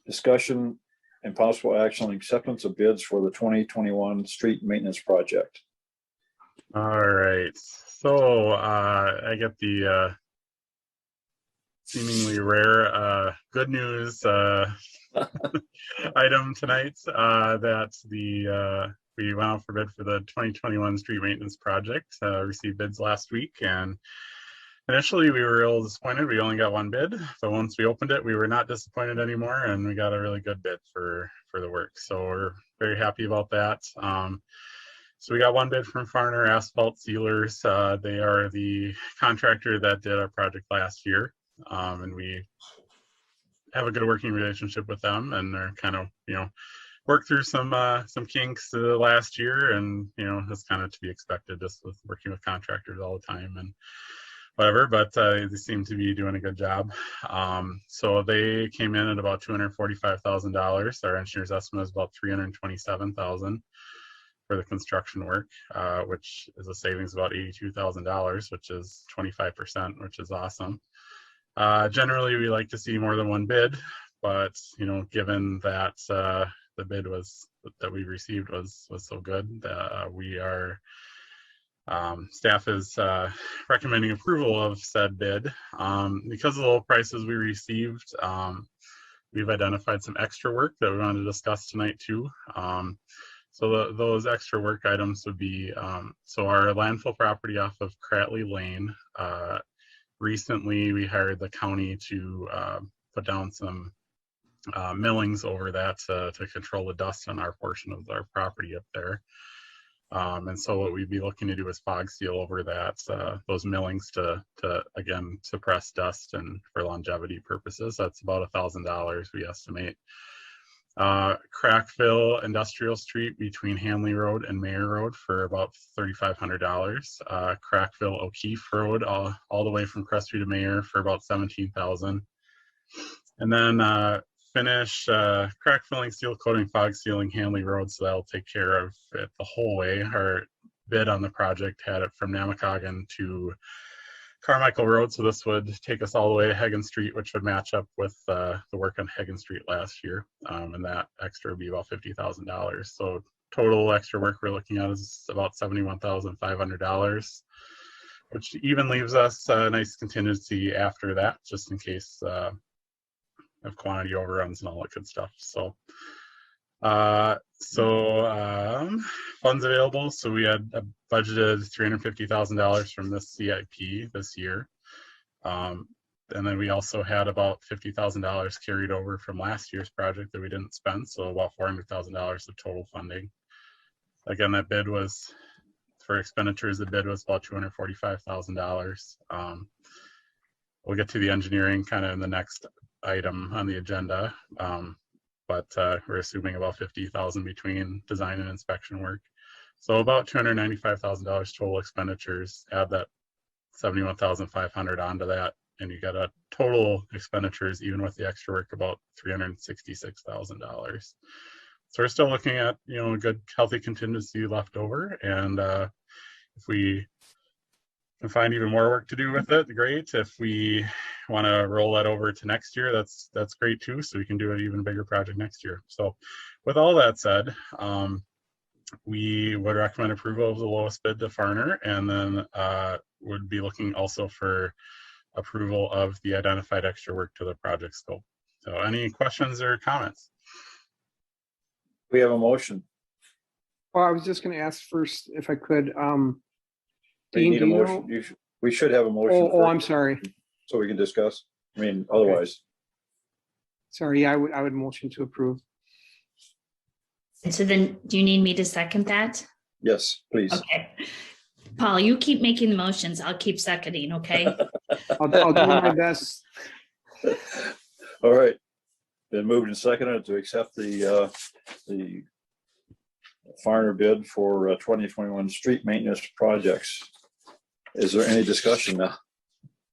discussion and possible action on acceptance of bids for the 2021 street maintenance project. All right, so I get the seemingly rare good news item tonight that we went out for bid for the 2021 street maintenance project. Received bids last week, and initially we were a little disappointed. We only got one bid, but once we opened it, we were not disappointed anymore, and we got a really good bid for the work. So we're very happy about that. So we got one bid from Farner Asphalt Sealers. They are the contractor that did our project last year, and we have a good working relationship with them, and they're kind of, worked through some kinks last year, and that's kind of to be expected just with working with contractors all the time and whatever, but they seem to be doing a good job. So they came in at about $245,000. Our engineer's estimate is about $327,000 for the construction work, which is a savings of about $82,000, which is 25%, which is awesome. Generally, we like to see more than one bid, but given that the bid that we received was so good, staff is recommending approval of said bid. Because of the low prices we received, we've identified some extra work that we wanted to discuss tonight too. So those extra work items would be, so our landfill property off of Cratley Lane, recently we hired the county to put down some millings over that to control the dust on our portion of our property up there. And so what we'd be looking to do is fog seal over that, those millings to again, suppress dust and for longevity purposes. That's about $1,000 we estimate. Crackville Industrial Street between Hanley Road and Mayer Road for about $3,500. Crackville O'Keefe Road all the way from Crestview to Mayer for about $17,000. And then finish crack filling, seal coating, fog sealing Hanley Road, so that'll take care of it the whole way. Our bid on the project had it from Namacoggin to Carmichael Road, so this would take us all the way to Hagen Street, which would match up with the work on Hagen Street last year, and that extra would be about $50,000. So total extra work we're looking at is about $71,500, which even leaves us a nice contingency after that, just in case of quantity overruns and all that good stuff. So funds available. So we had budgeted $350,000 from this CIP this year. And then we also had about $50,000 carried over from last year's project that we didn't spend. So about $400,000 of total funding. Again, that bid was for expenditures. The bid was about $245,000. We'll get to the engineering kind of in the next item on the agenda, but we're assuming about $50,000 between design and inspection work. So about $295,000 total expenditures. Add that $71,500 onto that, and you got a total expenditures, even with the extra work, about $366,000. So we're still looking at a good healthy contingency left over, and if we can find even more work to do with it, great. If we want to roll that over to next year, that's great too, so we can do an even bigger project next year. So with all that said, we would recommend approval of the lowest bid to Farner, and then would be looking also for approval of the identified extra work to the project scope. So any questions or comments? We have a motion. Well, I was just going to ask first if I could. We need a motion. We should have a motion. Oh, I'm sorry. So we can discuss. I mean, otherwise. Sorry, I would motion to approve. And so then, do you need me to second that? Yes, please. Okay. Paul, you keep making the motions. I'll keep seconding, okay? I'll do my best. All right. Been moved and seconded to accept the Farner bid for 2021 street maintenance projects. Is there any discussion now?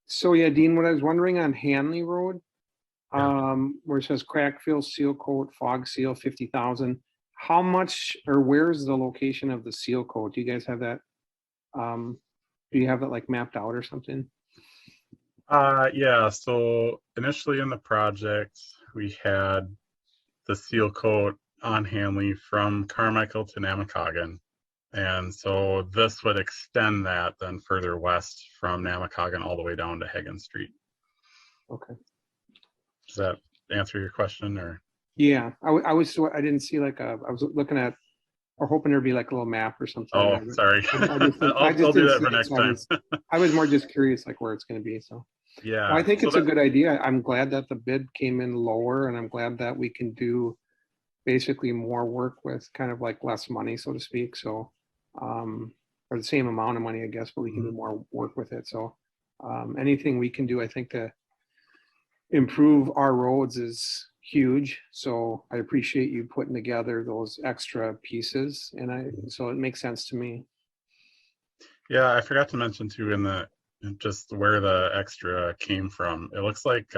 So yeah, Dean, what I was wondering on Hanley Road, where it says crack fill, seal coat, fog seal, 50,000. How much, or where's the location of the seal coat? Do you guys have that? Do you have it like mapped out or something? Yeah, so initially in the project, we had the seal coat on Hanley from Carmichael to Namakagon. And so this would extend that then further west from Namakagon all the way down to Hagan Street. Okay. Does that answer your question, or? Yeah, I didn't see like I was looking at, or hoping there'd be like a little map or something. Oh, sorry. I just I'll do didn't that see for it, next so time. I was more just curious like where it's going to be. So Yeah. well, I think so it's a good idea. I'm glad that the bid came in lower, and I'm glad that we can do basically more work with kind of like less money, so to speak. So, or the same amount of money, I guess, but we can do more work with it. So, anything we can do, I think, to improve our roads is huge. So I appreciate you putting together those extra pieces, and so it makes sense to me. Yeah, I forgot to mention too just where the extra came from. It looks like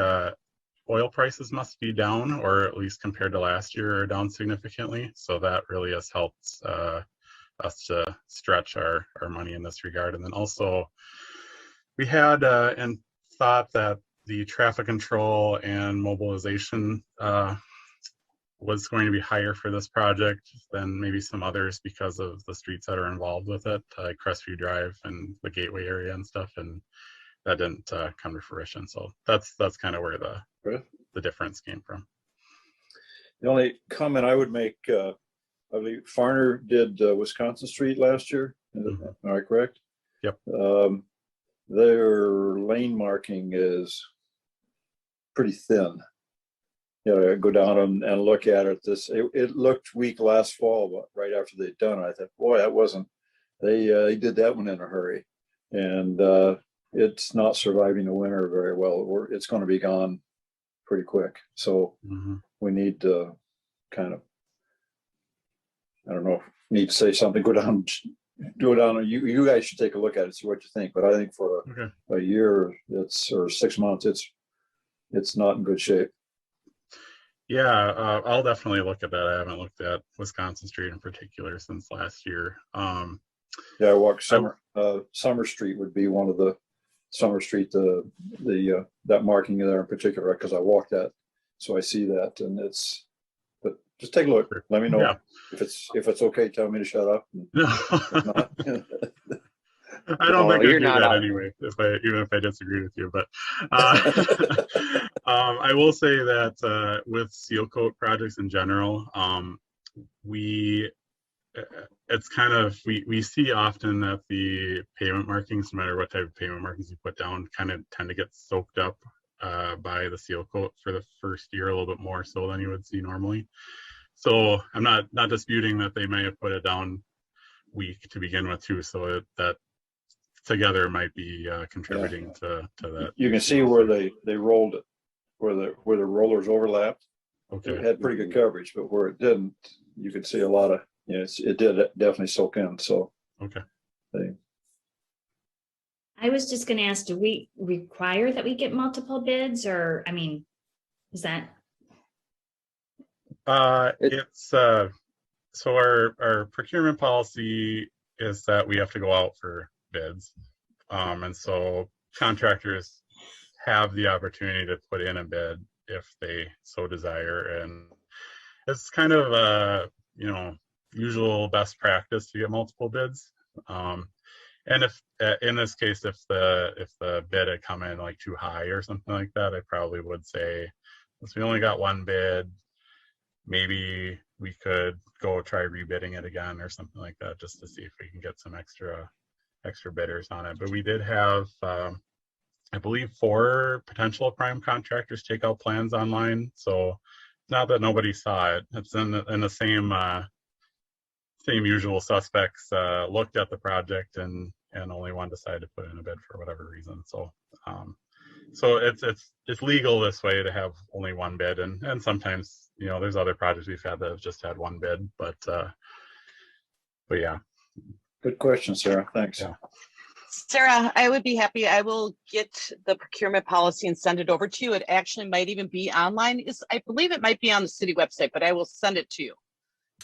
oil prices must be down, or at least compared to last year, are down significantly. So that really has helped us to stretch our money in this regard. And then also we had and thought that the traffic control and mobilization was going to be higher for this project than maybe some others because of the streets that are involved with it, like Crestview Drive and the Gateway area and stuff, and that didn't come to fruition. So that's kind of where the difference came from. The only comment I would make, I believe Farner did Wisconsin Street last year. Am I correct? Yep. Their lane marking is pretty thin. You know, go down and look at it. It looked weak last fall, but right after they'd done it, I thought, boy, that wasn't. They did that one in a hurry, and it's not surviving the winter very well. It's going to be gone pretty quick. So we need to kind of, I don't know, need to say something. Go down. You guys should take a look at it, see what you think. But I think for a year, or 6 months, it's not in good shape. Yeah, I'll definitely look at that. I haven't looked at Wisconsin Street in particular since last year. Yeah, I walked Summer Street would be one of the Summer Street, that marking there in particular, because I walked that, so I see that, and but just take a look. Let me know if it's okay. Tell me to shut up. If not, I don't think I'd do that anyway, even if I disagree with you. But I will say that with seal coat projects in general, it's kind of, we see often that the pavement markings, no matter what type of pavement markings you put down, kind of tend to get soaked up by the seal coat for the first year a little bit more so than you would see normally. So I'm not disputing that they may have put it down weak to begin with too, so that together might be contributing to that. You can see where they rolled it, where the rollers overlapped. Okay. It had pretty good coverage, but where it didn't, you could see a lot of, it did definitely soak in. So okay. I was just going to ask, do we require that we get multiple bids, or, I mean, is that? It's so our procurement policy is that we have to go out for bids, and so contractors have the opportunity to put in a bid if they so desire, and it's kind of a usual best practice to get multiple bids. And if in this case, if the bid had come in like too high or something like that, I probably would say, since we only got one bid, maybe we could go try rebidding it again or something like that, just to see if we can get some extra bidders on it. But we did have, I believe, 4 potential prime contractors take out plans online. So it's not that nobody saw it. It's in the same usual suspects looked at the project and only one decided to put in a bid for whatever reason. So so it's legal this way to have only one bid, and sometimes there's other projects we've had that have just had one bid, but yeah. Good question, Sarah. Thanks. Yeah. Sarah, I would be happy. I will get the procurement policy and send it over to you. It actually might even be online. I believe it might be on the city website, but I will send it to you.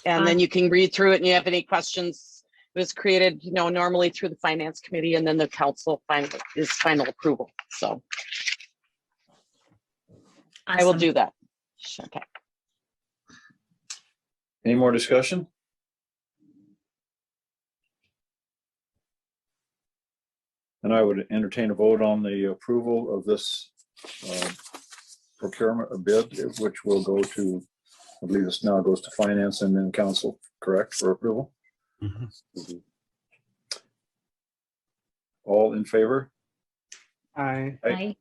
And then you can read through it, and you have any questions. It was created, normally through the finance committee, and then the council final approval. So Awesome. I will do that. Okay. Any more discussion? And I would entertain a vote on the approval of this procurement bid, which will go to, I believe this now goes to finance and then council, correct, for approval? Mhm. All in favor? Aye. I,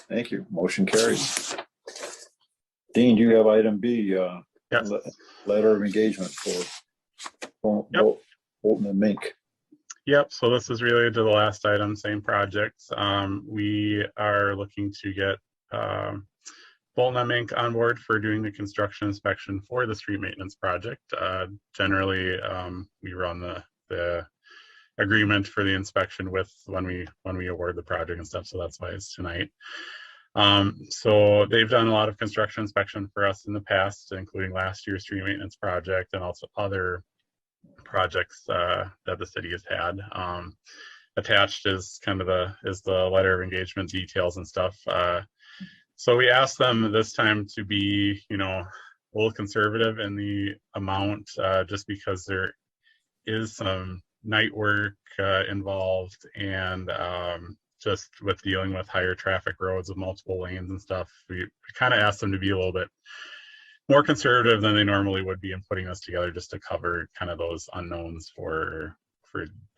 Thank you. Motion carries. Dean, do you have item B, Yes. letter of engagement for Yep. Bolton and Mink? Yep, so this is related to the last item, same project. We are looking to get Bolton and Mink on board for doing the construction inspection for the street maintenance project. Generally, we run the agreement for the inspection with when we award the project and stuff, so that's why it's tonight. So they've done a lot of construction inspection for us in the past, including last year's street maintenance project and also other projects that the city has had. Attached is kind of the letter of engagement details and stuff. So we asked them this time to be, a little conservative in the amount, just because there is some night work involved, and just with dealing with higher traffic roads with multiple lanes and stuff, we kind of asked them to be a little bit more conservative than they normally would be in putting this together, just to cover kind of those unknowns for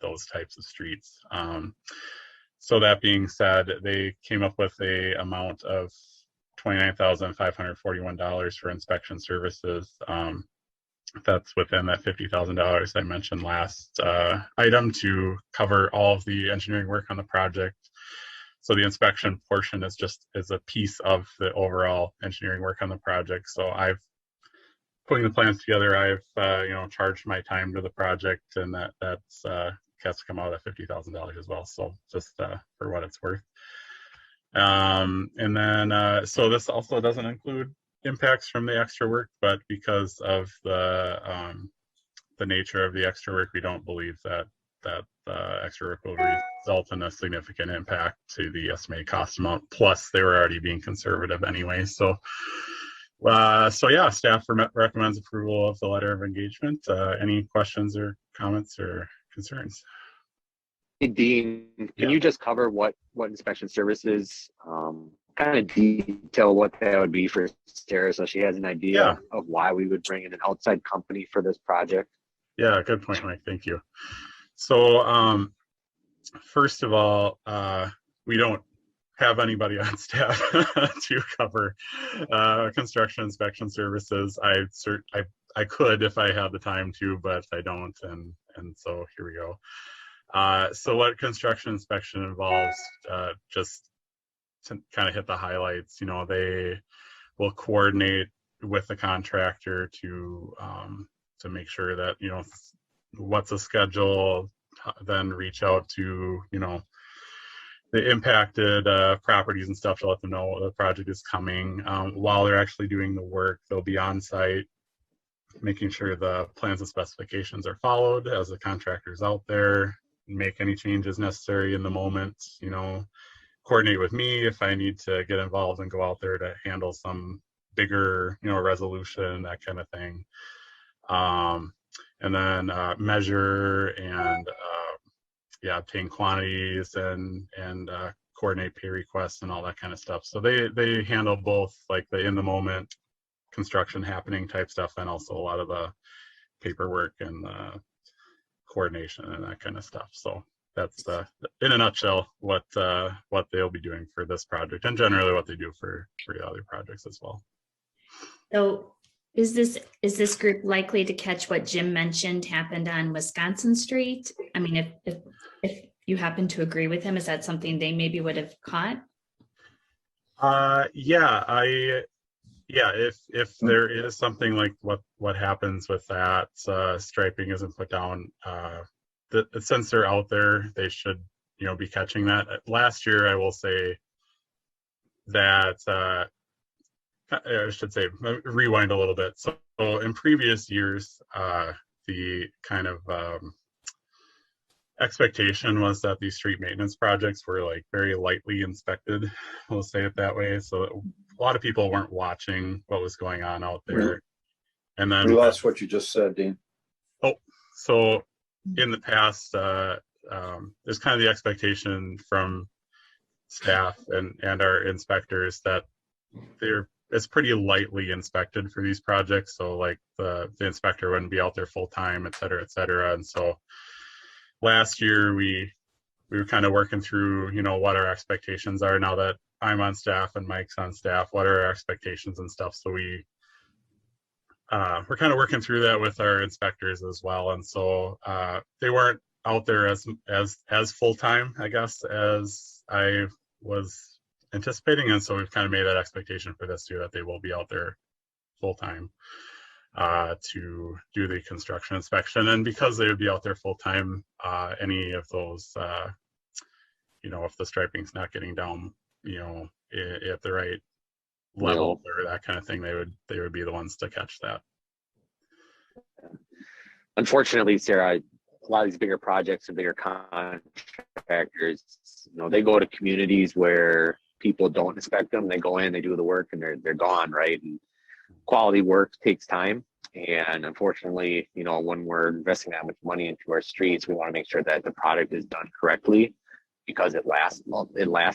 those types of streets. So that being said, they came up with a amount of $29,541 for inspection services. That's within that $50,000 I mentioned last item to cover all of the engineering work on the project. So the inspection portion is a piece of the overall engineering work on the project. So I've putting the plans together. I've charged my time to the project, and that's has to come out of $50,000 as well. So just for what it's worth. And then so this also doesn't include impacts from the extra work, but because of the nature of the extra work, we don't believe that extra work will result in a significant impact to the estimated cost amount. Plus, they were already being conservative anyway. So yeah, staff recommends approval of the letter of engagement. Any questions or comments or concerns? Hey, Dean, can Yeah. you just cover what inspection services, kind of detail what that would be for Sarah, so she has an idea Yeah. of why we would bring in an outside company for this project? Yeah, good point, Mike. Thank you. So first of all, we don't have anybody on staff to cover construction inspection services. I could if I had the time to, but I don't, and so here we go. So what construction inspection involves, just to kind of hit the highlights, they will coordinate with the contractor to make sure that, what's the schedule, then reach out to, the impacted properties and stuff to let them know the project is coming. While they're actually doing the work, they'll be on site, making sure the plans and specifications are followed as the contractor's out there, make any changes necessary in the moment, coordinate with me if I need to get involved and go out there to handle some bigger, resolution, that kind of thing. And then measure and obtain quantities and coordinate pay requests and all that kind of stuff. So they handle both, like the in the moment construction happening type stuff, and also a lot of the paperwork and the coordination and that kind of stuff. So that's in a nutshell what they'll be doing for this project, and generally what they do for the other projects as well. so is this group likely to catch what Jim mentioned happened on Wisconsin Street? I mean, if you happen to agree with him, is that something they maybe would have caught? If there is something like what happens with that, striping isn't put down, since they're out there, they should be catching that. Last year, I will say that I should say, rewind a little bit. So in previous years, the kind of expectation was that these street maintenance projects were like very lightly inspected, we'll say it that way. So a lot of people weren't watching what was going on out there. And then We lost what you just said, Dean. so in the past, there's kind of the expectation from staff and our inspectors that it's pretty lightly inspected for these projects. So like the inspector wouldn't be out there full time, et cetera, et cetera. And so last year we were kind of working through, what our expectations are now that I'm on staff and Mike's on staff. What are our expectations and stuff? So we're kind of working through that with our inspectors as well. And so they weren't out there as full time, I guess, as I was anticipating. And so we've kind of made that expectation for this year that they will be out there full time to do the construction inspection. And because they would be out there full time, any of those, if the striping's not getting down, at the right level or that kind of thing, they would be the ones to catch that. Unfortunately, Sarah, a lot of these bigger projects and bigger contractors, they go to communities where people don't inspect them. They go in, they do the work, and they're gone, right? And quality work takes time. And unfortunately, when we're investing that much money into our streets, we want to make sure that the product is done correctly because it lasts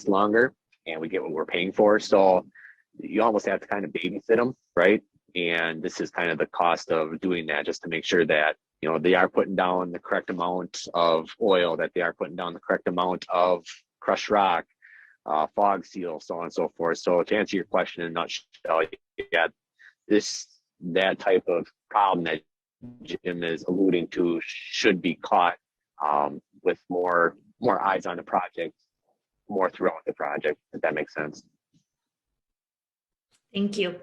longer and we get what we're paying for. So you almost have to kind of babysit them, right? And this is kind of the cost of doing that, just to make sure that they are putting down the correct amount of oil, that they are putting down the correct amount of crushed rock, fog seal, so on and so forth. So to answer your question in a nutshell, yeah, that type of problem that Jim is alluding to should be caught with more eyes on the project, more throughout the project, if that makes sense. Thank you.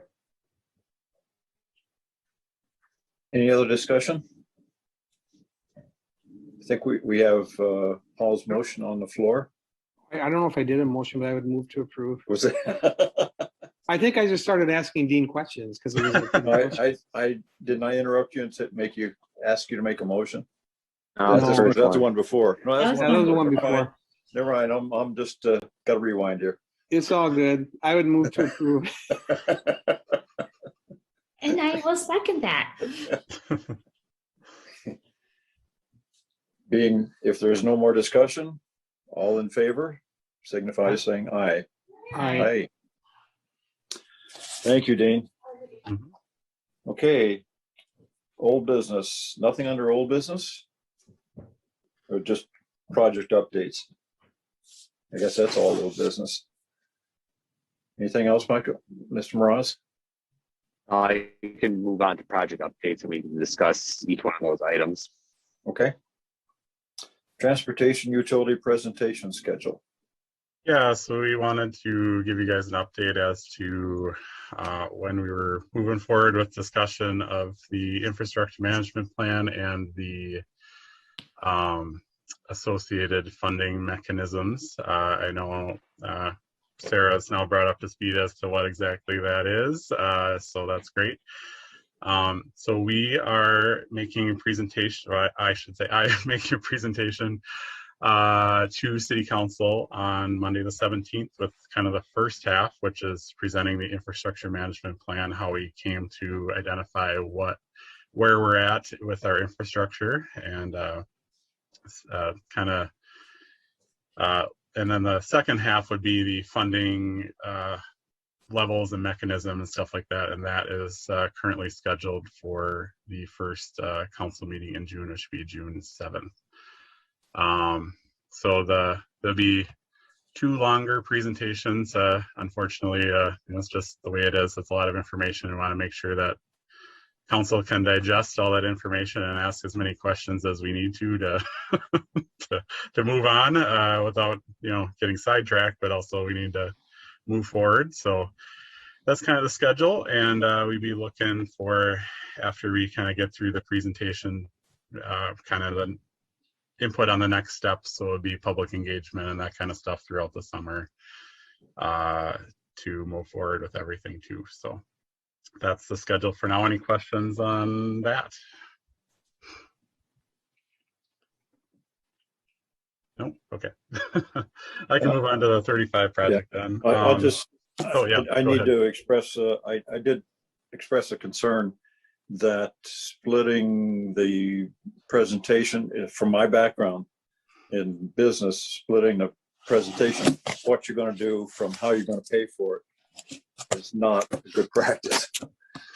Any other discussion? I think we have Paul's motion on the floor. I don't know if I did a motion, but I would move to approve. Was it? I think I just started asking Dean questions because I didn't I interrupt you and ask you to make a motion? No, That's the one before. No, that was the one before. Never mind. I'm just got to rewind here. It's all good. I would move to approve. And I will second that. If there's no more discussion, all in favor, signify by saying aye. Aye. Thank you, Dean. Mhm. Okay. Old business. Nothing under old business? Or just project updates? I guess that's all old business. Anything else, Michael? Mr. Mraz? You can move on to project updates and we can discuss each one of those items. Okay. Transportation utility presentation schedule. Yeah, so we wanted to give you guys an update as to when we were moving forward with discussion of the infrastructure management plan and the associated funding mechanisms. I know Sarah's now brought up to speed as to what exactly that is, so that's great. So we are making a presentation, or I should say I am making a presentation to City Council on Monday the 17th with kind of the first half, which is presenting the infrastructure management plan, how we came to identify where we're at with our infrastructure, and and then the second half would be the funding levels and mechanism and stuff like that, and that is currently scheduled for the first council meeting in June, which should be June 7th. So there'll be 2 longer presentations. Unfortunately, it's just the way it is. It's a lot of information. We want to make sure that council can digest all that information and ask as many questions as we need to to move on without getting sidetracked, but also we need to move forward. So that's kind of the schedule, and we'd be looking for, after we kind of get through the presentation, kind of the input on the next steps. So it'd be public engagement and that kind of stuff throughout the summer to move forward with everything too. So that's the schedule for now. Any questions on that? No? Okay. I can move on to the 35 project then. I'll just, oh yeah, I need to express, I did express a concern that splitting the presentation, from my background in business, splitting the presentation, what you're going to do from how you're going to pay for it is not a good practice.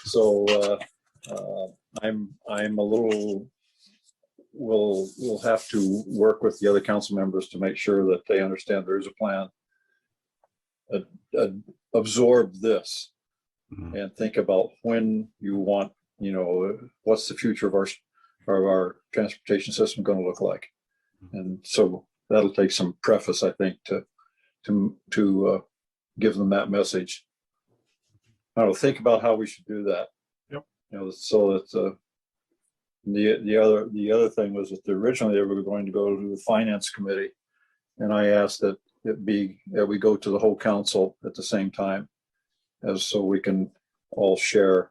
So I'm a little, we'll have to work with the other council members to make sure that they understand there is a plan. Absorb this and think about when you want, what's the future of our transportation system going to look like. And so that'll take some preface, I think, to give them that message. I don't think about how we should do that. Yep. So that the other thing was that originally they were going to go to the finance committee, and I asked that we go to the whole council at the same time, so we can all share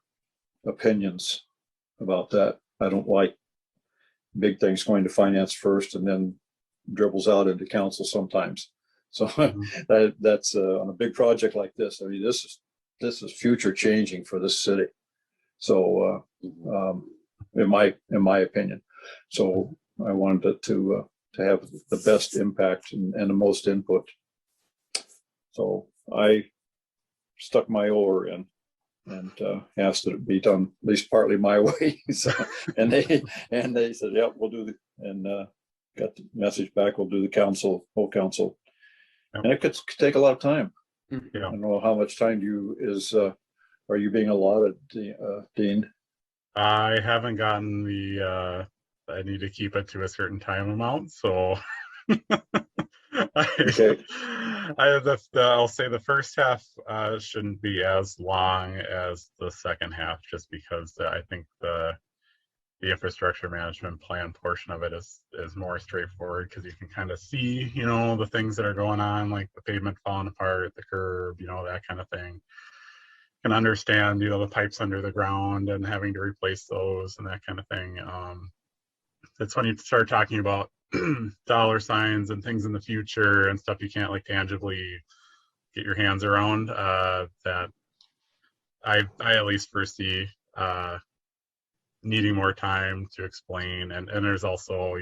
opinions about that. I don't like big things going to finance first and then dribbles out into council sometimes. So that's on a big project like this. I mean, this is future changing for this city. So in my opinion, so I wanted it to have the best impact and the most input. So I stuck my oar in and asked that it be done at least partly my way. So, and they said, "Yep, we'll do and got the message back. We'll do the whole council, Yep. And it could take a lot of time. Yeah. I don't know how much time are you being allotted, Dean? I haven't gotten I need to keep it to a certain time amount, so Okay. I'll say the first half shouldn't be as long as the second half, just because I think the infrastructure management plan portion of it is more straightforward, because you can kind of see, the things that are going on, like the pavement falling apart, the curb, that kind of thing. Can understand, the pipes under the ground and having to replace those and that kind of thing. It's when you start talking about dollar signs and things in the future and stuff you can't tangibly get your hands around, that I at least foresee needing more time to explain. And there's also,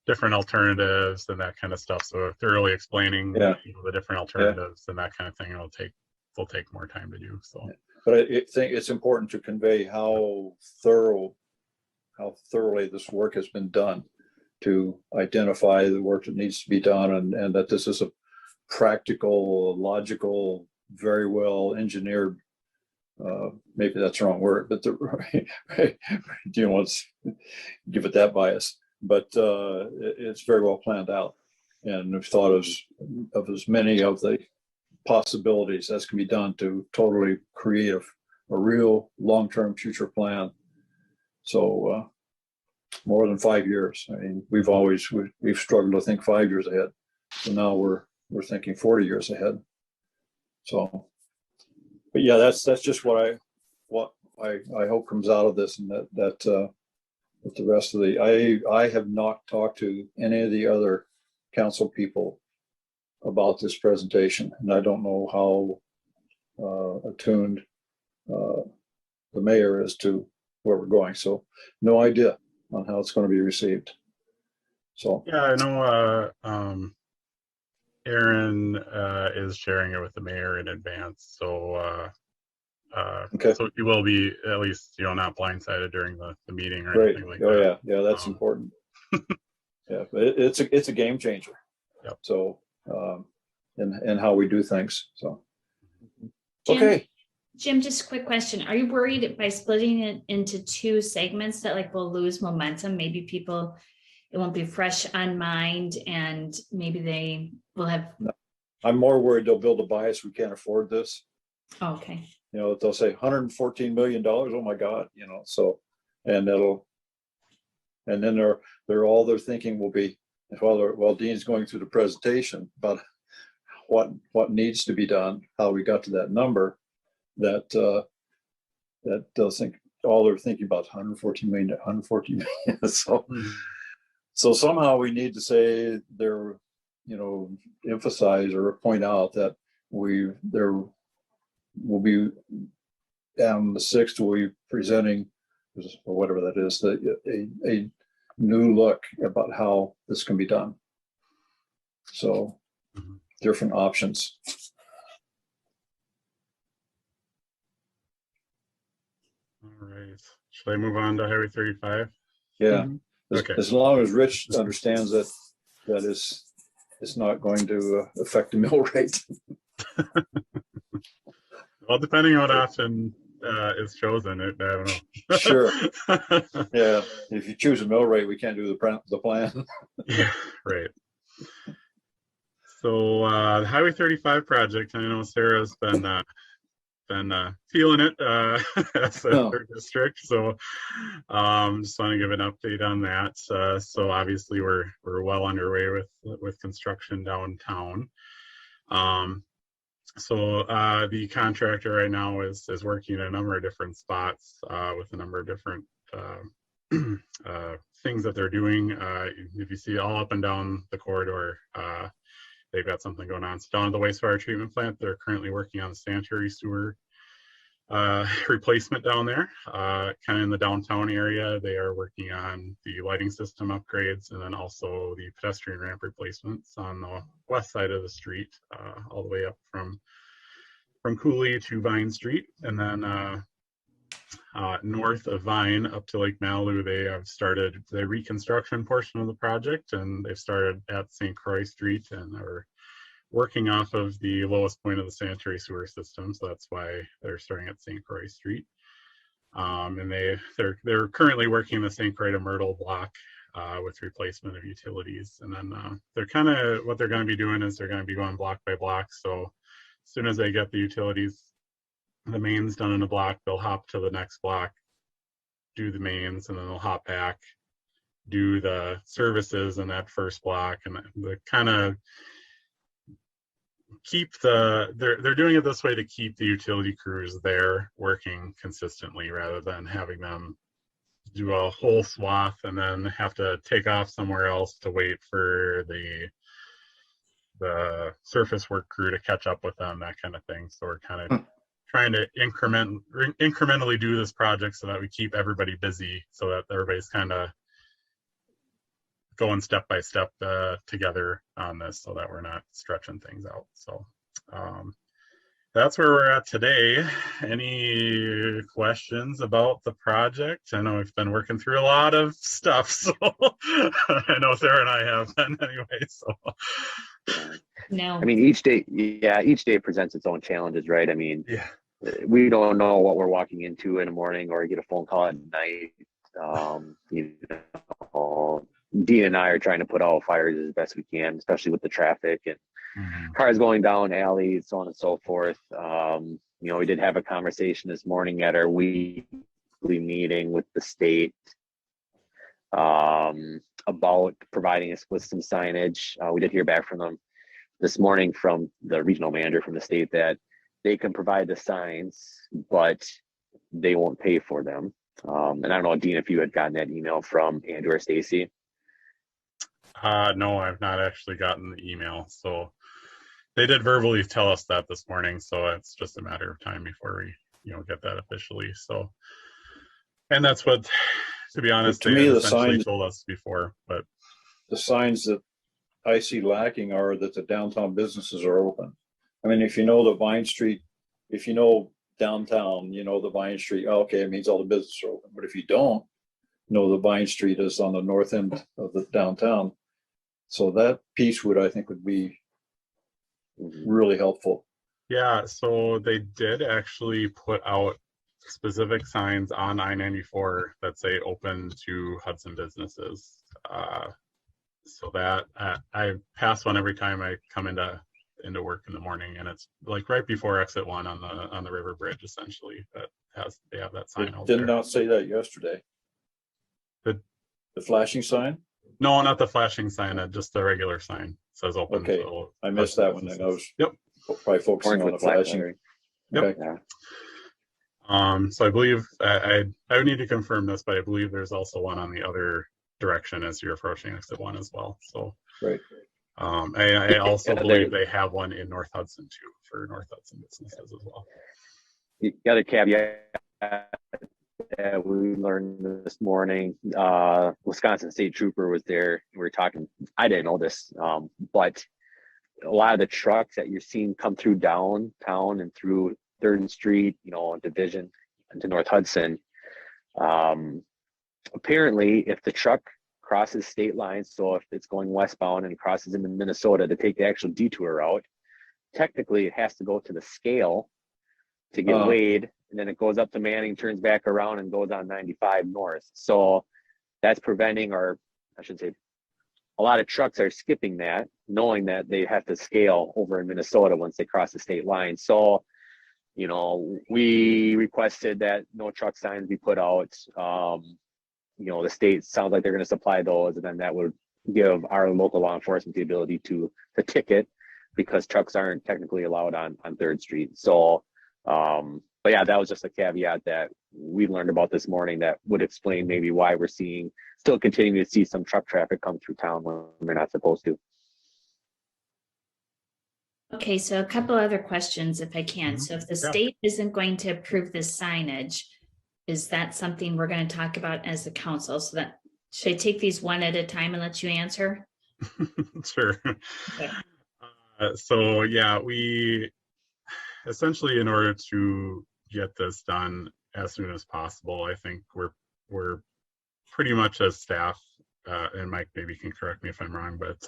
different alternatives and that kind of stuff. So thoroughly explaining the different alternatives and that kind of thing, will take more time to do. So, but I think it's important to convey how thoroughly this work has been done, to identify the work that needs to be done, and that this is a practical, logical, very well engineered. Maybe that's the wrong word, but let's give it that bias. But it's very well planned out, and we've thought of as many of the possibilities as can be done to totally create a real long-term future plan. So more than 5 years. I mean, we've struggled to think 5 years ahead. So now we're thinking 40 years ahead. So, but yeah, that's just what I hope comes out of this, and that with the rest of I have not talked to any of the other council people about this presentation, and I don't know how attuned the mayor is to where we're going. So no idea on how it's going to be received. So yeah, I know Aaron is sharing it with the mayor in advance. So okay. So you will be at least, not blindsided during the meeting or Great. anything like that. Yeah, that's important. Yeah, but it's a game changer. Yep. So and how we do things. So Jim, okay. Jim, just a quick question. Are you worried by splitting it into two segments that we'll lose momentum? Maybe it won't be fresh on mind, and maybe they will have. No. I'm more worried they'll build a bias. We can't afford this. Oh, okay. They'll say $114 million. Oh my God. So, and then their thinking will be, while Dean's going through the presentation about what needs to be done, how we got to that number, that they'll think all they're thinking about 114 million. So somehow we need to say emphasize or point out that there will be And the 6th, we'll be presenting, or whatever that is, a new look about how this can be done. So different options. All right. Should I move on to Highway 35? Yeah. Okay. As long as Rich understands that it's not going to affect the mill rate. Well, depending on what option is chosen, I don't know. Sure. Yeah. If you choose a mill rate, we can't do the plan. Yeah, right. So the Highway 35 project, I know Sarah's been feeling it as her district. So just want to give an update on that. So obviously we're well underway with construction downtown. So the contractor right now is working in a number of different spots with a number of different things that they're doing. If you see all up and down the corridor, they've got something going on. So down at the wastewater treatment plant, they're currently working on the sanitary sewer replacement down there. Kind of in the downtown area, they are working on the lighting system upgrades and then also the pedestrian ramp replacements on the west side of the street, all the way up from Cooley to Vine Street. And then north of Vine up to Lake Malibu, they have started the reconstruction portion of the project, and they've started at St. Croix Street and are working off of the lowest point of the sanitary sewer system. So that's why they're starting at St. Croix Street. And they're currently working the St. Croix to Myrtle block with replacement of utilities. And then what they're going to be doing is they're going to be going block by block. So as soon as they get the utilities, the mains done in a block, they'll hop to the next block, do the mains, and then they'll hop back, do the services in that first block, and the kind of they're doing it this way to keep the utility crews there working consistently rather than having them do a whole swath and then have to take off somewhere else to wait for the surface work crew to catch up with them, that kind of thing. So we're kind of trying to incrementally do this project so that we keep everybody busy, so that everybody's kind of going step by step together on this, so that we're not stretching things out. So that's where we're at today. Any questions about the project? I know we've been working through a lot of stuff, so I know Sarah and I have been anyway. So No. I mean, each day presents its own challenges, right? I mean, we don't know what we're walking into in the morning, or get a phone call at night. You know, Dean and I are trying to put out fires as best we can, especially with the traffic and cars going down alleys, so on and so forth. You know, we did have a conversation this morning at our weekly meeting with the state about providing us with some signage. We did hear back from them this morning from the regional manager from the state that they can provide the signs, but they won't pay for them. And I don't know, Dean, if you had gotten that email from Andrew or Stacy. No, I've not actually gotten the email. So they did verbally tell us that this morning. So it's just a matter of time before we, get that officially. So, and that's what, to be honest, To me, they the essentially signs, told us before. But the signs that I see lacking are that the downtown businesses are open. I mean, if you know the Vine Street, if you know downtown, you know the Vine Street, okay, it means all the businesses are open. But if you don't know, the Vine Street is on the north end of the downtown. So that piece I think would be really helpful. yeah, so they did actually put out specific signs on I-94 that say open to Hudson businesses. So that I pass one every time I come into work in the morning, and it's like right before exit 1 on the river bridge, essentially. They have that sign out there. Did not say that yesterday. The flashing sign? No, not the flashing sign. Just the regular sign. It says open. Okay, I missed that one. I was probably focusing on the flashing. Yep. Okay. So I believe I would need to confirm this, but I believe there's also one on the other direction as you're approaching exit 1 as well. So right. I also believe they have one in North Hudson too, for North Hudson businesses as well. the other caveat that we learned this morning, Wisconsin State Trooper was there. We were talking, I didn't know this, but a lot of the trucks that you're seeing come through downtown and through 3rd Street, Division into North Hudson, apparently if the truck crosses state lines, so if it's going westbound and crosses into Minnesota to take the actual detour route, technically it has to go to the scale to get weighed, and then it goes up to Manning, turns back around and goes on 95 north. So that's preventing, or I should say, a lot of trucks are skipping that, knowing that they have to scale over in Minnesota once they cross the state line. So, we requested that no truck signs be put out. The state sounds like they're going to supply those, and then that would give our local law enforcement the ability to ticket, because trucks aren't technically allowed on 3rd Street. So, but yeah, that was just a caveat that we learned about this morning that would explain maybe why we're still continuing to see some truck traffic come through town when they're not supposed to. Okay, so a couple other questions if I can. So if the state isn't going to approve this signage, is that something we're going to talk about as a council? So that, should I take these one at a time and let you answer? Sure. Okay. So yeah, we essentially, in order to get this done as soon as possible, I think we're pretty much as staff, and Mike maybe can correct me if I'm wrong, but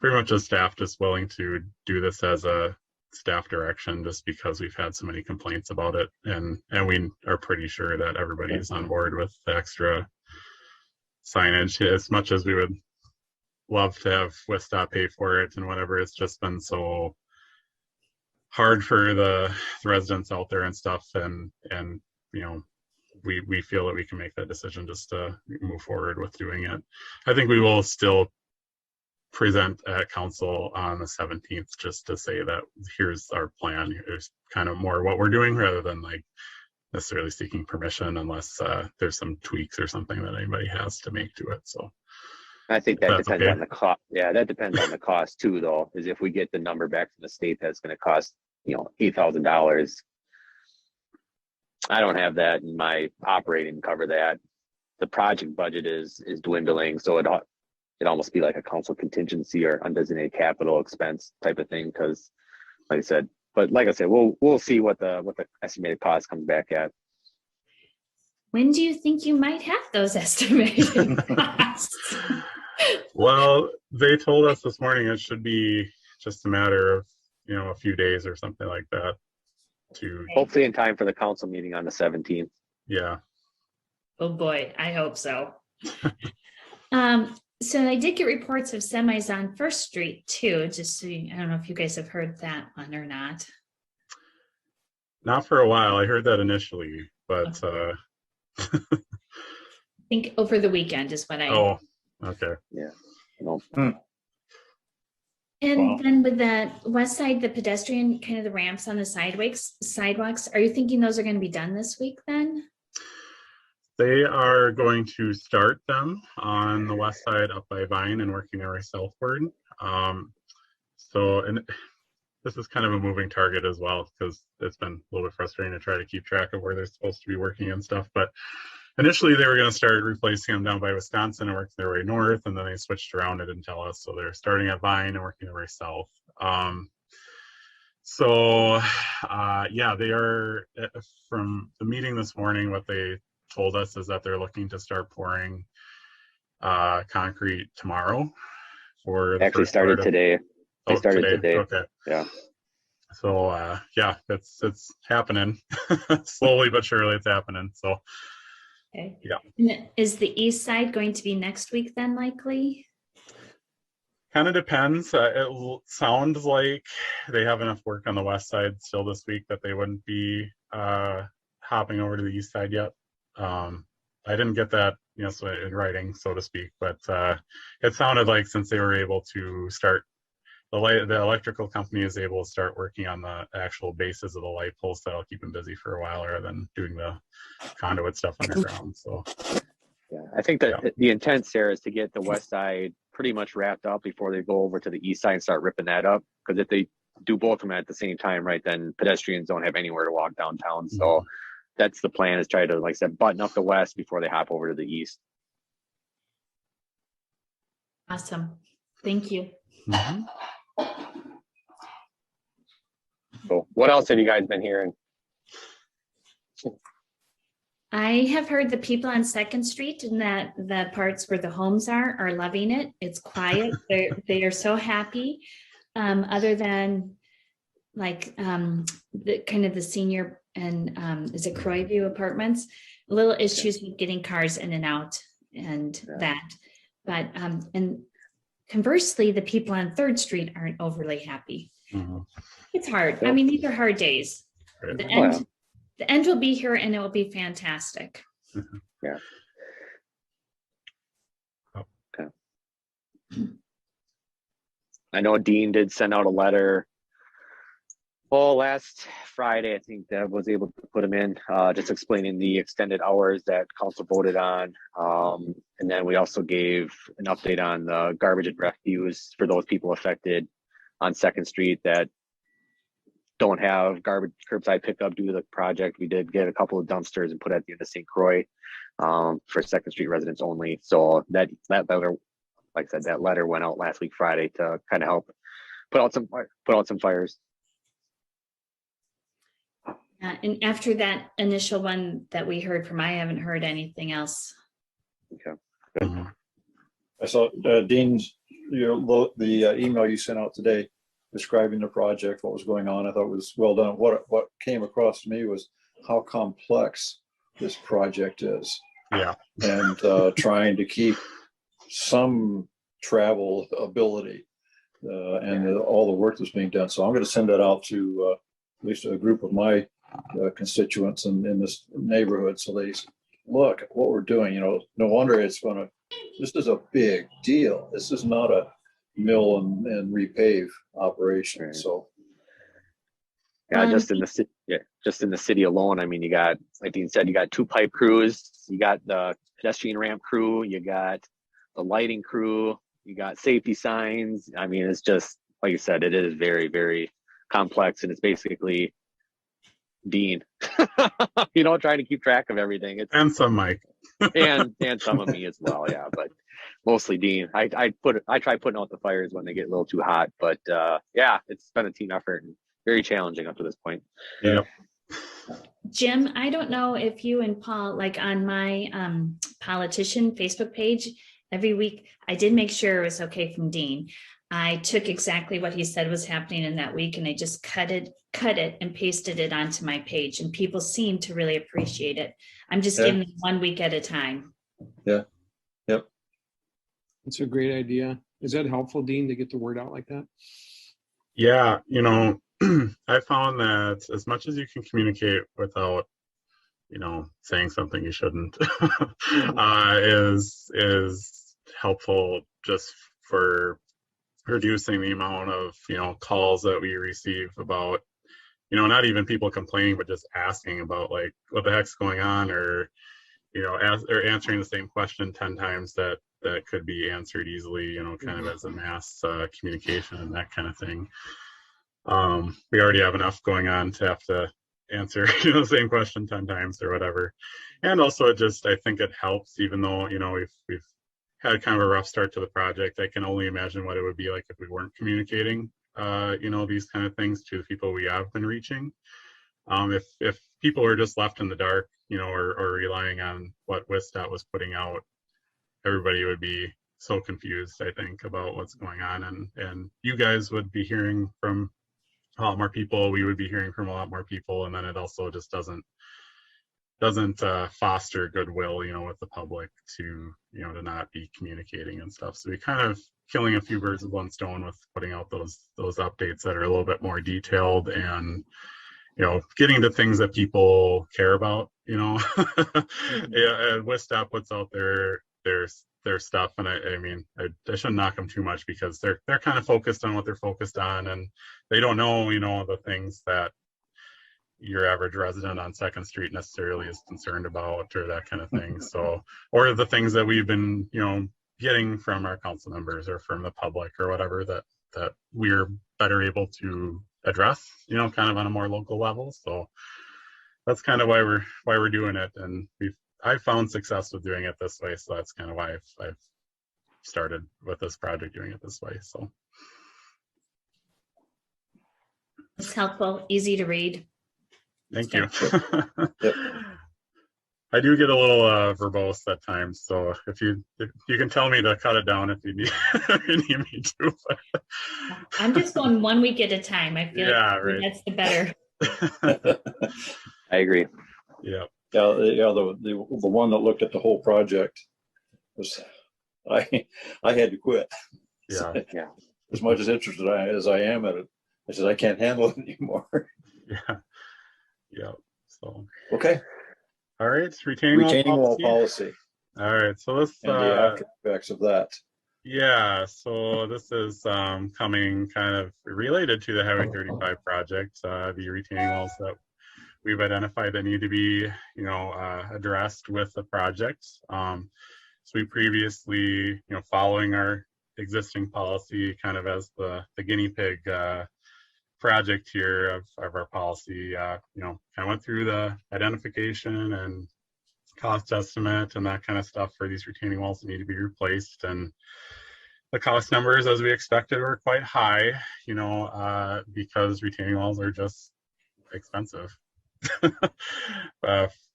pretty much as staff just willing to do this as a staff direction, just because we've had so many complaints about it, and we are pretty sure that everybody's on board with the extra signage. As much as we would love to have WSDOT pay for it and whatever, it's just been so hard for the residents out there and stuff, and we feel that we can make that decision just to move forward with doing it. I think we will still present at council on the 17th just to say that here's our plan. Here's kind of more what we're doing, rather than like necessarily seeking permission, unless there's some tweaks or something that anybody has to make to it. So I think that depends on the cost. Yeah, that depends on the cost too, though, is if we get the number back from the state that's going to cost, $8,000. I don't have that in my operating to cover that. The project budget is dwindling, so it'd almost be like a council contingency or undesignated capital expense type of thing. Because, like I said, we'll see what the estimated cost comes back at. When do you think you might have those estimated costs? Well, they told us this morning it should be just a matter of a few days or something like that. To hopefully in time for the council meeting on the 17th. Yeah. Oh boy, I hope so. So I did get reports of semis on 1st Street too. Just so I don't know if you guys have heard that one or not. Not for a while. I heard that initially, but I think over the weekend is when I. Oh, okay. Yeah. No. And then with the west side, the pedestrian, kind of the ramps on the sidewalks, are you thinking those are going to be done this week then? They are going to start them on the west side up by Vine and working their way southward. And this is kind of a moving target as well, because it's been a little bit frustrating to try to keep track of where they're supposed to be working and stuff. But initially they were going to start replacing them down by Wisconsin and working their way north, and then they switched around and didn't tell us. So they're starting at Vine and working their way south. They are, from the meeting this morning, what they told us is that they're looking to start pouring concrete tomorrow. Actually started today. They started today. Okay. Yeah. So it's happening. Slowly but surely it's happening. So okay. Yeah. And is the east side going to be next week then, likely? Kind of depends. It sounds like they have enough work on the west side still this week that they wouldn't be hopping over to the east side yet. I didn't get that in writing, so to speak, but it sounded like since they were able to start the electrical company is able to start working on the actual bases of the light poles, that'll keep them busy for a while rather than doing the conduit stuff underground. So yeah, I think that the intent, Sarah, is to get the west side pretty much wrapped up before they go over to the east side and start ripping that up. Because if they do both of them at the same time, right, then pedestrians don't have anywhere to walk downtown. So that's the plan, is try to, like I said, button up the west before they hop over to the east. Awesome. Thank you. Mhm. So what else have you guys been hearing? I have heard the people on Second Street and that the parts where the homes are loving it. It's quiet. They are so happy. Other than like the kind of the senior and is it Croy View Apartments, little issues with getting cars in and out and that. But and conversely, the people on Third Street aren't overly happy. It's hard. I mean, these are hard days. Right. The end will be here and it will be fantastic. Yeah. Okay. I know Dean did send out a letter. Well, last Friday, I think Deb was able to put them in, just explaining the extended hours that council voted on. And then we also gave an update on the garbage and refuse for those people affected on Second Street that don't have garbage curbside pickup due to the project. We did get a couple of dumpsters and put at the end of St. Croix for Second Street residents only. So that letter, like I said, that letter went out last week Friday to kind of help put out some fires. And after that initial one that we heard from, I haven't heard anything else. Okay. I saw Dean's, the email you sent out today describing the project, what was going on. I thought it was well done. What came across to me was how complex this project is. Yeah. And trying to keep some travel ability and all the work that's being done. So I'm going to send that out to at least a group of my constituents in this neighborhood, so they look at what we're doing. No wonder this is a big deal. This is not a mill and repave operation. Right. So yeah, just in the city alone, I mean, you got, like Dean said, you got 2 pipe crews, you got the pedestrian ramp crew, you got the lighting crew, you got safety signs. I mean, it's just, like you said, it is very, very complex, and it's basically Dean, trying to keep track of everything. And some Mike. and some of me as well, yeah, but mostly Dean. I try putting out the fires when they get a little too hot, but yeah, it's been a team effort and very challenging up to this point. Yep. Jim, I don't know if you and Paul, like on my politician Facebook page, every week I did make sure it was okay from Dean. I took exactly what he said was happening in that week and I just cut it and pasted it onto my page, and people seem to really appreciate it. I'm just giving them 1 week at a time. yeah. Yep. It's a great idea. Is that helpful, Dean, to get the word out like that? Yeah, I found that as much as you can communicate without, saying something you shouldn't, is helpful just for reducing the amount of, calls that we receive about, not even people complaining, but just asking about like what the heck's going on, or, or answering the same question 10 times that could be answered easily, kind of as a mass communication and that kind of thing. We already have enough going on to have to answer the same question 10 times or whatever. And also I think it helps, even though we've had kind of a rough start to the project. I can only imagine what it would be like if we weren't communicating these kind of things to the people we have been reaching. If people are just left in the dark, or relying on what WISDOT was putting out, everybody would be so confused, I think, about what's going on, and you guys would be hearing from a lot more people, we would be hearing from a lot more people, and then it also just doesn't foster goodwill, with the public to not be communicating and stuff. So we kind of killing a few birds with one stone with putting out those updates that are a little bit more detailed and getting to things that people care about. Yeah, WISDOT puts out their stuff, and I shouldn't knock them too much because they're kind of focused on what they're focused on, and they don't know the things that your average resident on Second Street necessarily is concerned about, or that kind of thing. So, or the things that we've been getting from our council members or from the public or whatever that we're better able to address, you know, kind of on a more local level. So that's kind of why we're doing it, and I found success with doing it this way. So that's kind of why I've started with this project, doing it this way. So It's helpful, easy to read. thank you. Yep. I do get a little verbose at times, so if you can tell me to cut it down if you need, if you need me to. I'm just going 1 week at a time. I feel Yeah, like right. that's the better. I agree. Yeah. Yeah, the one that looked at the whole project was, I had to quit. Yeah. Yeah. As much as interested as I am at it, I said, I can't handle it anymore. Yeah. Yeah. So, Okay, all right. Retaining retaining wall policy. policy All right. So this, and the after effects of that. yeah, so this is coming kind of related to the Highway 35 project, the retaining walls that we've identified that need to be, you know, addressed with the project. So we previously, you know, following our existing policy, kind of as the guinea pig project here of our policy, you know, kind of went through the identification and cost estimate and that kind of stuff for these retaining walls that need to be replaced. And the cost numbers, as we expected, were quite high, you know, because retaining walls are just expensive.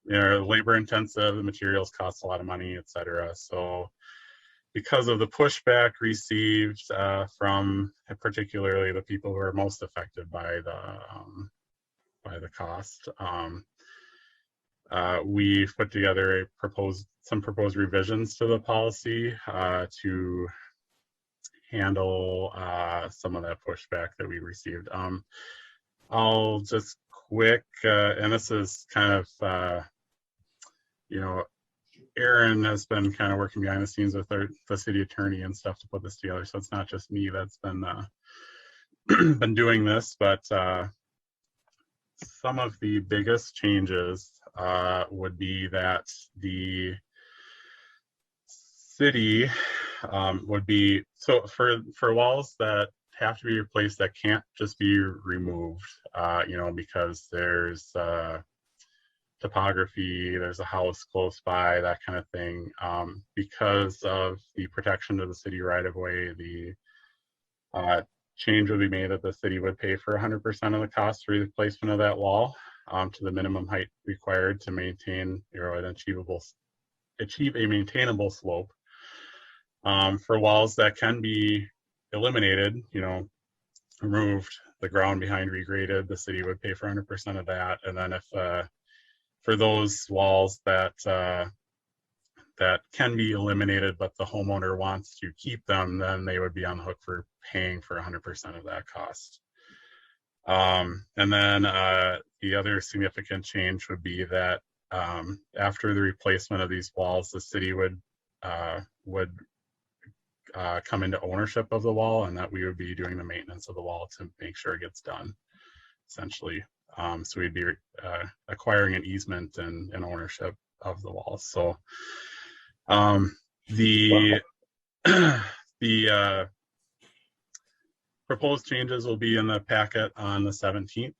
You know, labor intensive, the materials cost a lot of money, etc. So because of the pushback received from particularly the people who are most affected by the cost, we've put together some proposed revisions to the policy to handle some of that pushback that we received. I'll just quick, and this is kind of, you know, Aaron has been kind of working behind the scenes with the city attorney and stuff to put this together. So it's not just me that's been been doing this, but some of the biggest changes would be that the city would be, so for walls that have to be replaced that can't just be removed, you know, because there's topography, there's a house close by, that kind of thing. Because of the protection of the city right of way, the change would be made that the city would pay for 100% of the cost for the replacement of that wall to the minimum height required to maintain, you know, an achieve a maintainable slope. For walls that can be eliminated, you know, removed, the ground behind regraded, the city would pay for 100% of that. And then if for those walls that that can be eliminated, but the homeowner wants to keep them, then they would be on the hook for paying for 100% of that cost. And then the other significant change would be that after the replacement of these walls, the city would come into ownership of the wall, and that we would be doing the maintenance of the wall to make sure it gets done, essentially. So we'd be acquiring an easement and ownership of the wall. So the the proposed changes will be in the packet on the 17th.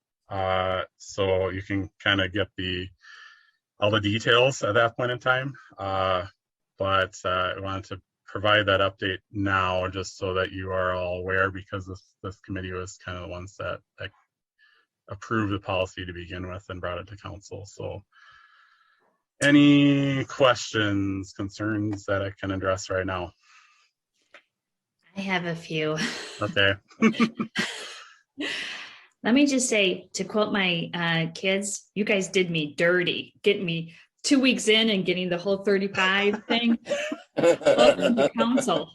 So you can kind of get all the details at that point in time. But I wanted to provide that update now just so that you are all aware, because this committee was kind of the ones that approved the policy to begin with and brought it to council. So any questions, concerns that I can address right now? I have a few. Okay. Let me just say, to quote my kids, you guys did me dirty, getting me 2 weeks in and getting the whole 35 thing. Welcome to council.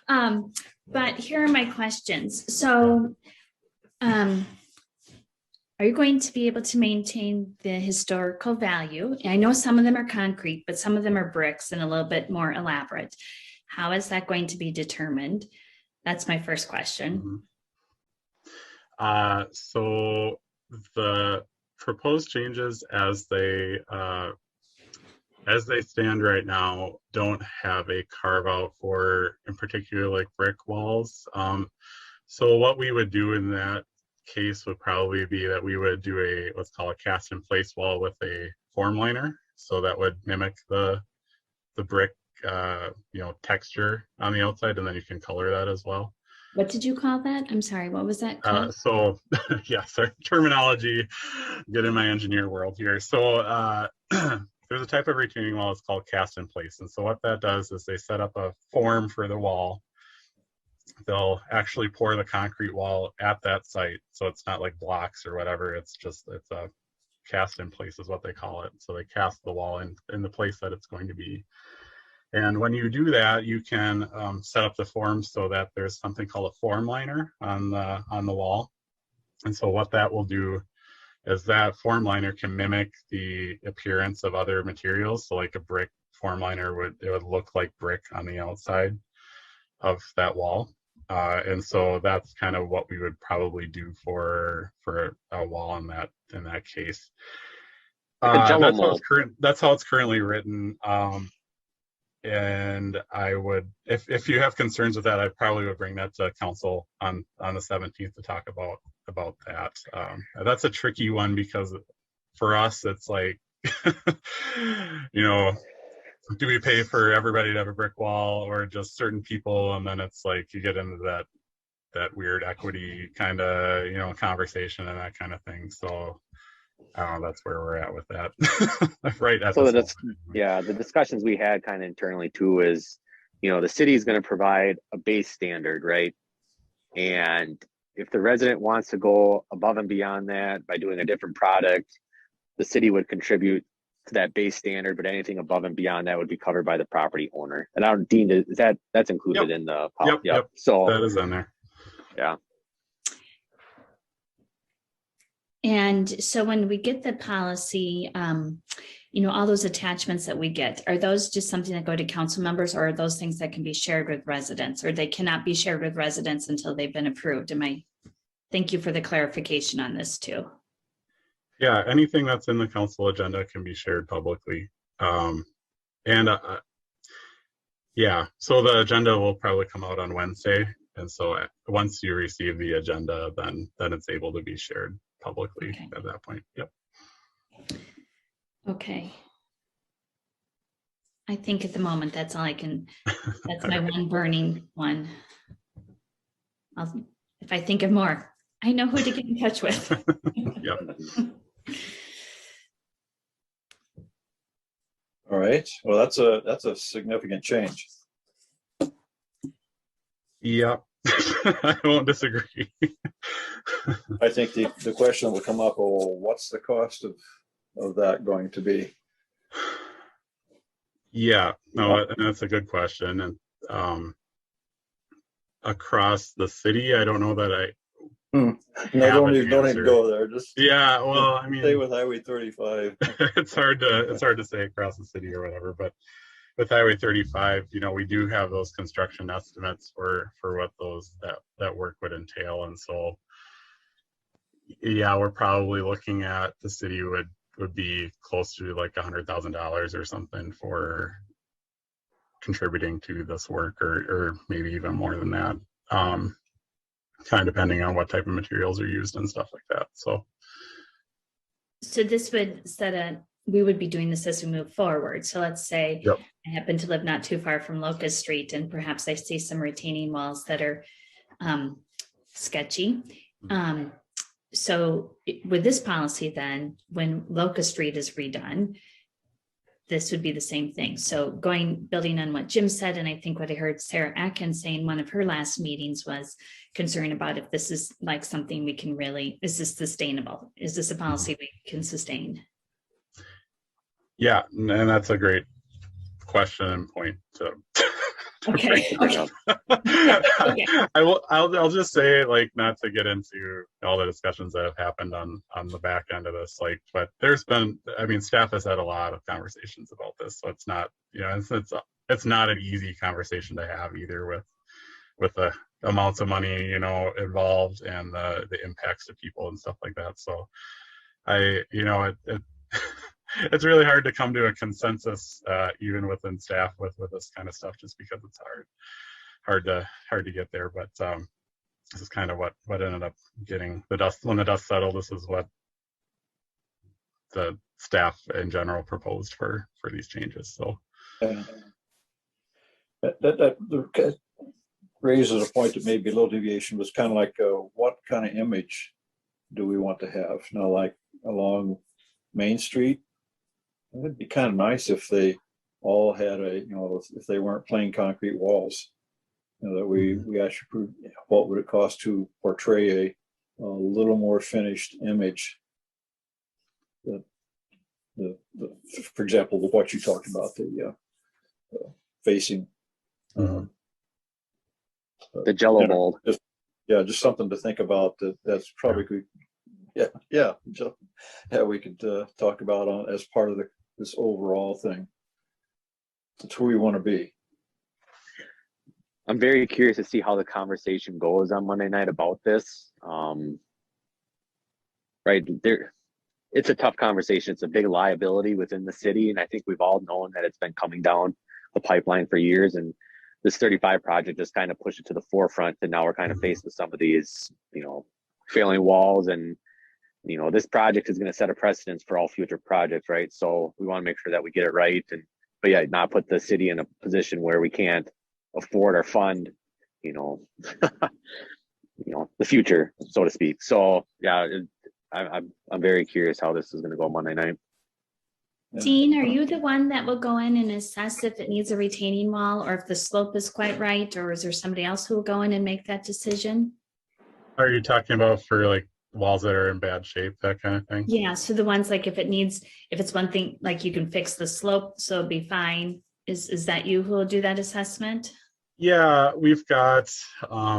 But here are my questions. So, are you going to be able to maintain the historical value? I know some of them are concrete, but some of them are bricks and a little bit more elaborate. How is that going to be determined? That's my first question. So the proposed changes as they stand right now don't have a carve out for, in particular, like brick walls. So what we would do in that case would probably be that we would do a what's called a cast in place wall with a form liner. So that would mimic the brick, texture on the outside, and then you can color that as well. What did you call that? I'm sorry, what was that called? So yeah, sorry, terminology, get in my engineer world here. So there's a type of retaining wall, it's called cast in place. And so what that does is they set up a form for the wall. They'll actually pour the concrete wall at that site. So it's not like blocks or whatever. It's a cast in place is what they call it. So they cast the wall in the place that it's going to be. And when you do that, you can set up the form so that there's something called a form liner on the wall. And so what that will do is that form liner can mimic the appearance of other materials. So like a brick form liner would look like brick on the outside of that wall. And so that's kind of what we would probably do for a wall in that case. That's how it's currently written. And I would, if you have concerns with that, I probably would bring that to council on the 17th to talk about that. That's a tricky one because for us, it's like, do we pay for everybody to have a brick wall or just certain people? And then it's like you get into that weird equity kind of conversation and that kind of thing. So that's where we're at with that. Right. So the discussions we had kind of internally too is, the city is going to provide a base standard, right? And if the resident wants to go above and beyond that by doing a different product, the city would contribute to that base standard, but anything above and beyond that would be covered by the property owner. And Dean, that's included in the policy? Yep. So that is in there. Yeah. And so when we get the policy, all those attachments that we get, are those just something that go to council members, or are those things that can be shared with residents, or they cannot be shared with residents until they've been approved? Thank you for the clarification on this too. Yeah, anything that's in the council agenda can be shared publicly. So the agenda will probably come out on Wednesday. And so once you receive the agenda, then it's able to be shared publicly at that point. Yep. Okay. I think at the moment that's all I can. That's my one burning one. If I think of more, I know who to get in touch with. Yep. All right. Well, that's a significant change. Yep. I won't disagree. I think the question will come up, well, what's the cost of that going to be? Yeah, no, and that's a good question. And across the city, I don't know that I No, don't even go there. Just well, stay with Highway 35. it's hard to say across the city or whatever, but with Highway 35, we do have those construction estimates for what that work would entail. And so, yeah, we're probably looking at the city would be close to like $100,000 or something for contributing to this work, or maybe even more than that. Kind of depending on what type of materials are used and stuff like that. So this would we would be doing this as we move forward. So let's say I happen to live not too far from Locust Street, and perhaps I see some retaining walls that are sketchy. So with this policy, then when Locust Street is redone, this would be the same thing. So building on what Jim said, and I think what I heard Sarah Atkins say in one of her last meetings was concern about if this is like something we can is this sustainable? Is this a policy we can sustain? Yeah, and that's a great question and point to okay. I'll just say, like, not to get into all the discussions that have happened on the back end of this, like, but there's been, staff has had a lot of conversations about this, so it's not, it's not an easy conversation to have either with the amounts of money involved and the impacts to people and stuff like that. So it's really hard to come to a consensus even within staff with this kind of stuff, just because it's hard to get there. But this is kind of what ended up getting the dust when the dust settled. This is what the staff in general proposed for these changes. So Yeah. That raises a point that may be a little deviation, was kind of like what kind of image do we want to have now, like along Main Street? It'd be kind of nice if they all had if they weren't plain concrete walls, that we actually what would it cost to portray a little more finished image. For example, what you talked about, the facing the Jello bowl. Just something to think about. That's probably good. We could talk about as part of this overall thing. That's who we want to be. I'm very curious to see how the conversation goes on Monday night about this. Right there, it's a tough conversation. It's a big liability within the city, and I think we've all known that it's been coming down the pipeline for years. And this 35 project just kind of pushed it to the forefront, and now we're kind of faced with some of these, failing walls, and this project is going to set a precedence for all future projects, right? So we want to make sure that we get it right, but not put the city in a position where we can't afford or fund, the future, so to speak. So yeah, I'm very curious how this is going to go Monday night. Dean, are you the one that will go in and assess if it needs a retaining wall or if the slope is quite right, or is there somebody else who will go in and make that decision? are you talking about for like walls that are in bad shape, that kind of thing? Yeah, so the ones like if it's one thing, like you can fix the slope, so it'll be fine. Is that you who will do that assessment? Yeah, we've got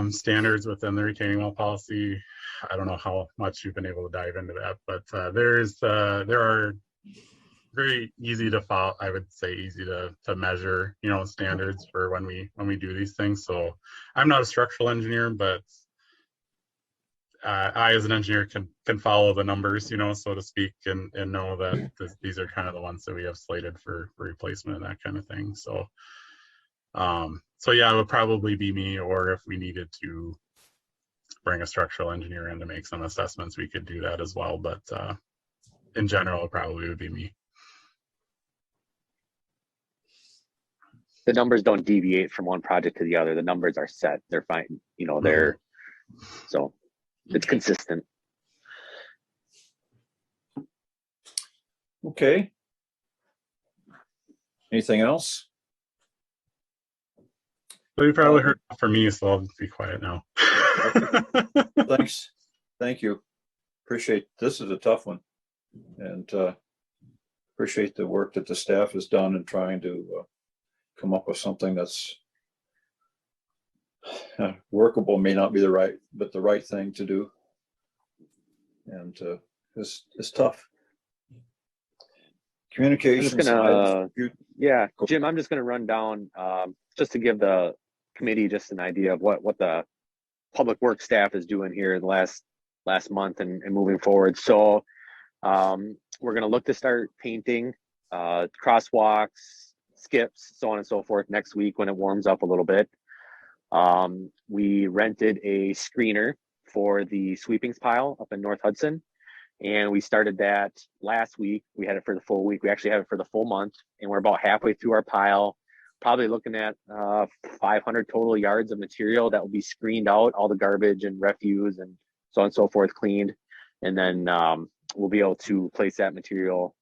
standards within the retaining wall policy. I don't know how much you've been able to dive into that, but there are very easy to follow, I would say easy to measure, standards for when we do these things. So I'm not a structural engineer, but I as an engineer can follow the numbers, so to speak, and know that these are kind of the ones that we have slated for replacement and that kind of thing. So yeah, it would probably be me, or if we needed to bring a structural engineer in to make some assessments, we could do that as well. But in general, it probably would be me. The numbers don't deviate from one project to the other. The numbers are set. They're fine. They're so it's consistent. Okay. Anything else? But you probably heard enough from me, so I'll be quiet now. Thanks. Thank you. Appreciate this is a tough one, and appreciate the work that the staff has done in trying to come up with something that's workable. May not be the right thing to do, and it's tough. Communications. Jim, I'm just going to run down just to give the committee just an idea of what the public works staff is doing here in the last month and moving forward. So we're going to look to start painting crosswalks, skips, so on and so forth next week when it warms up a little bit. We rented a screener for the sweepings pile up in North Hudson, and we started that last week. We had it for the full week. We actually have it for the full month, and we're about halfway through our pile, probably looking at 500 total yards of material that will be screened out, all the garbage and refuse and so on and so forth cleaned, and then we'll be able to place that material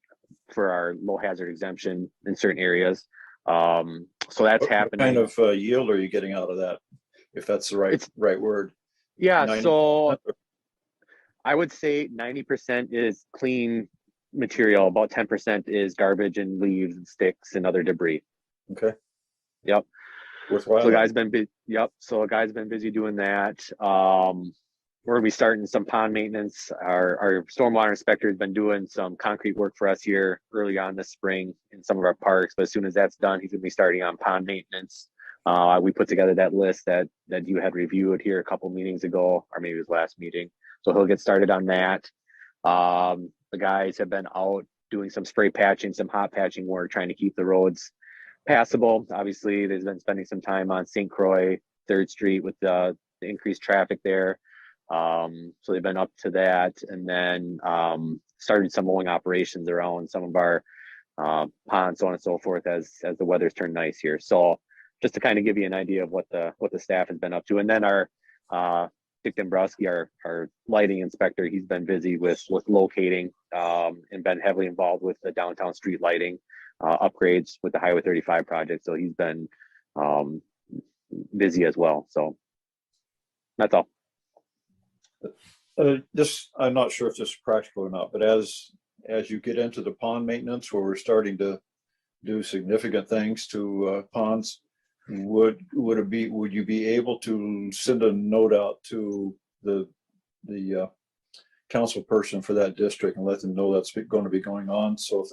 for our low hazard exemption in certain areas. So that's happening. What kind of yield are you getting out of that, if that's the right word? Yeah, 90%? so I would say 90% is clean material, about 10% is garbage and leaves and sticks and other debris. Okay. Yep. Worthwhile. So a guy's been busy doing that. We're gonna be starting some pond maintenance. Our stormwater inspector has been doing some concrete work for us here early on this spring in some of our parks, but as soon as that's done, he's gonna be starting on pond maintenance. We put together that list that you had reviewed here a couple meetings ago, or maybe it was last meeting. So he'll get started on that. The guys have been out doing some spray patching, some hot patching work, trying to keep the roads passable. Obviously, they've been spending some time on St. Croix, 3rd Street with the increased traffic there. So they've been up to that, and then started some mowing operations around some of our ponds, so on and so forth, as the weather's turned nice here. So just to kind of give you an idea of what the staff has been up to. And then our Dick Dombrowski, our lighting inspector, he's been busy with locating and been heavily involved with the downtown street lighting upgrades with the Highway 35 project. So he's been busy as well. So that's all. I'm not sure if this is practical or not, but as you get into the pond maintenance, where we're starting to do significant things to ponds, would you be able to send a note out to the council person for that district and let them know that's going to be going on? So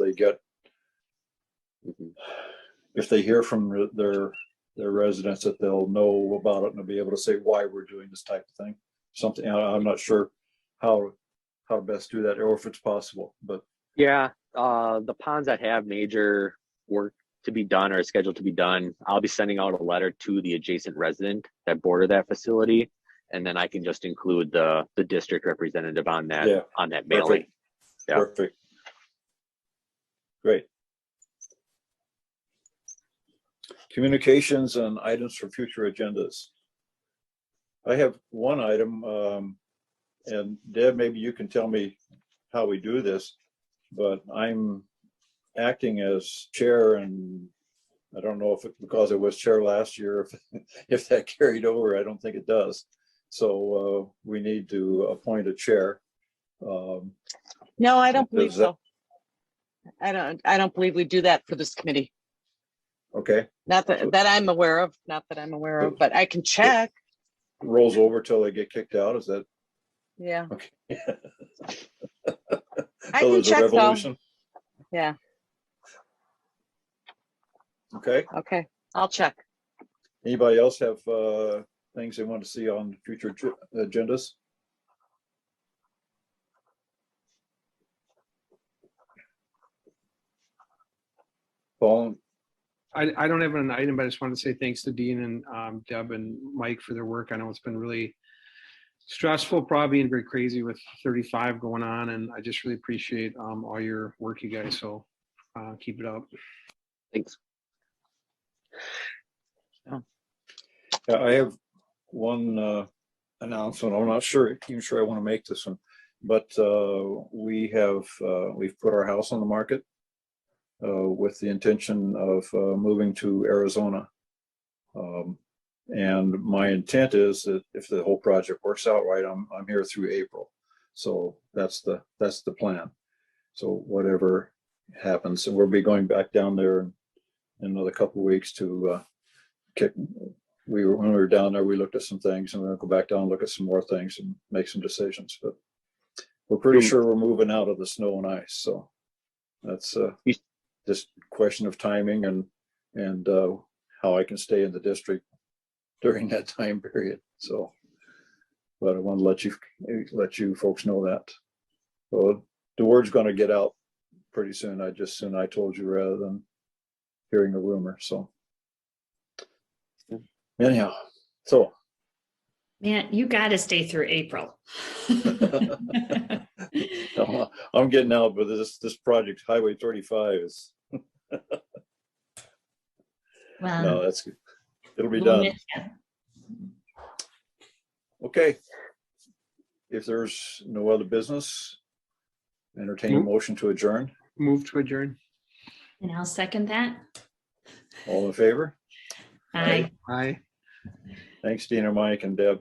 if they hear from their residents, that they'll know about it and they'll be able to say why we're doing this type of thing. Something, I'm not sure how best do that, or if it's possible, but yeah, the ponds that have major work to be done or scheduled to be done, I'll be sending out a letter to the adjacent resident that border that facility, and then I can just include the district representative on that mailing. Perfect. Yeah. Perfect. Great. Communications and items for future agendas. I have one item, and Deb, maybe you can tell me how we do this, but I'm acting as chair, and I don't know because I was chair last year, if that carried over. I don't think it does. So we need to appoint a chair. No, I don't believe so. I don't believe we do that for this committee. Okay. Not that I'm aware of. Not that I'm aware of, but I can check. Rolls over till they get kicked out. Is that? Yeah. Okay. I can check though. Yeah. Okay. Okay. I'll check. Anybody else have things they want to see on future agendas? Paul? I don't have an item, but I just want to say thanks to Dean and Deb and Mike for their work. I know it's been really stressful, probably, and very crazy with 35 going on, and I just really appreciate all your work, you guys. So keep it up. Thanks. I have one announcement. I'm not even sure I want to make this one, but we've put our house on the market with the intention of moving to Arizona. And my intent is that if the whole project works out right, I'm here through April. So that's the plan. So whatever happens, and we'll be going back down there in another couple of weeks to when we were down there, we looked at some things, and we'll go back down and look at some more things and make some decisions. But we're pretty sure we're moving out of the snow and ice. So that's just a question of timing and how I can stay in the district during that time period. So, but I want to let you folks know that. So the word's going to get out pretty soon. I told you rather than hearing a rumor. So anyhow, so Man, you got to stay through April. I'm getting out, but this project, Highway 35, is Well, no, that's good. It'll be we'll done. miss ya. Okay. If there's no other business, entertain a motion to adjourn. Move to adjourn. And I'll second that. All in favor? Aye. Aye. Thanks, Dina, Mike, and Deb.